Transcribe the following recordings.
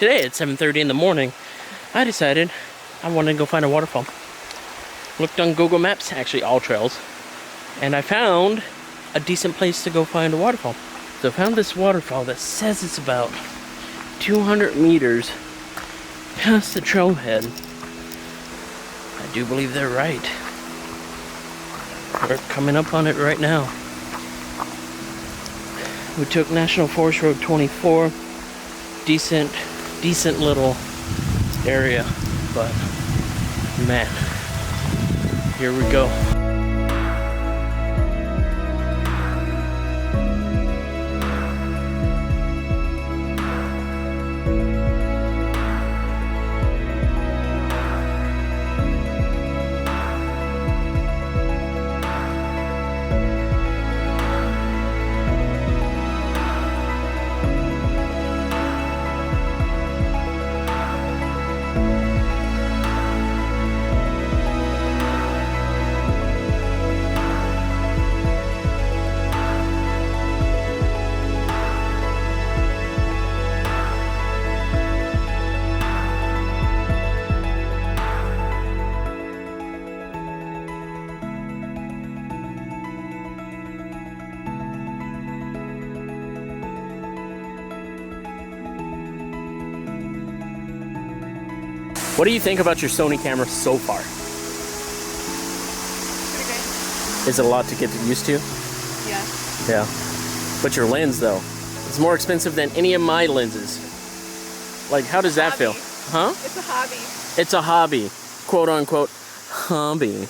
today at 7:30 in the morning, I decided I wanted to go find a waterfall. Looked on Google Maps, actually all trails, and I found a decent place to go find a waterfall. So I found this waterfall that says it's about 200 meters past the trailhead. I do believe they're right. We're coming up on it right now. We took National Forest Road 24. Decent little area, but man, here we go. What do you think about your Sony camera so far? Pretty good. Is it a lot to get used to? Yeah. Yeah. But your lens though, it's more expensive than any of my lenses. Like, how does that feel? Huh? It's a hobby. It's a hobby. Quote unquote hobby.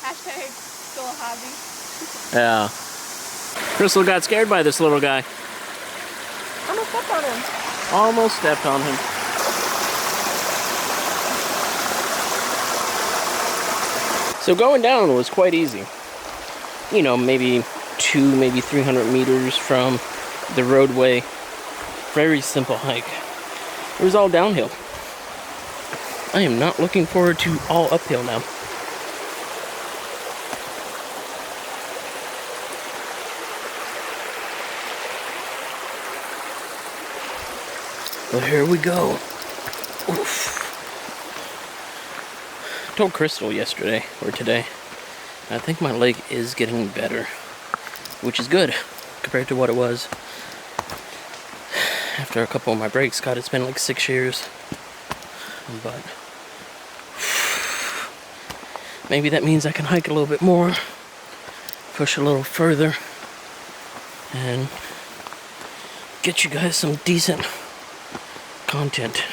Hashtag still a hobby. Yeah. Crystal got scared by this little guy. Almost stepped on him. Almost stepped on him. So going down was quite easy. You know, maybe 200, maybe 300 meters from the roadway. Very simple hike. It was all downhill. I am not looking forward to all uphill now. Well, here we go. Oof. I told Crystal yesterday, or today, I think my leg is getting better, which is good compared to what it was after a couple of my breaks. God, it's been like 6 years, but maybe that means I can hike a little bit more, push a little further, and get you guys some decent content.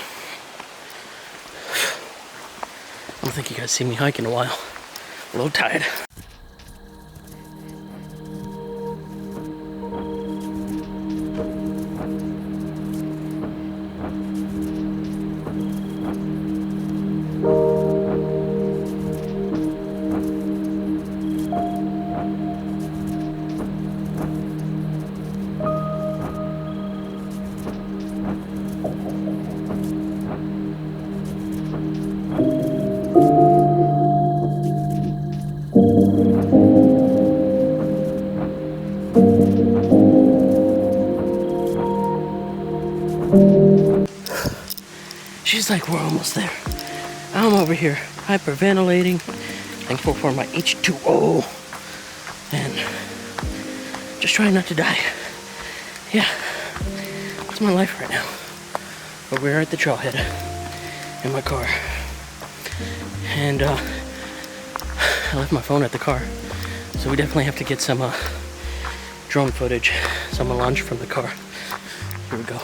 I don't think you guys see me hike in a while. A little tired. She's like, we're almost there. I'm over here hyperventilating, thankful for my H2O, and just trying not to die. Yeah, that's my life right now. But we're at the trailhead in my car, and I left my phone at the car, so we definitely have to get some drone footage. So I'm gonna launch from the car. Here we go.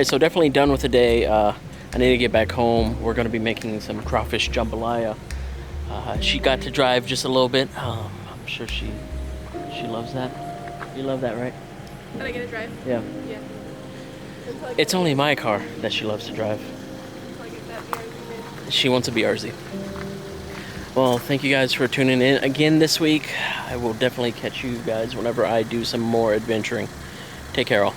right, so definitely done with the day. I need to get back home. We're going to be making some crawfish jambalaya. She got to drive just a little bit. I'm sure she loves that. You love that, right? Can I get a drive? Yeah. Yeah. It's only my car that she loves to drive. She wants to be RZ. Well, thank you guys for tuning in again this week. I will definitely catch you guys whenever I do some more adventuring. Take care, all.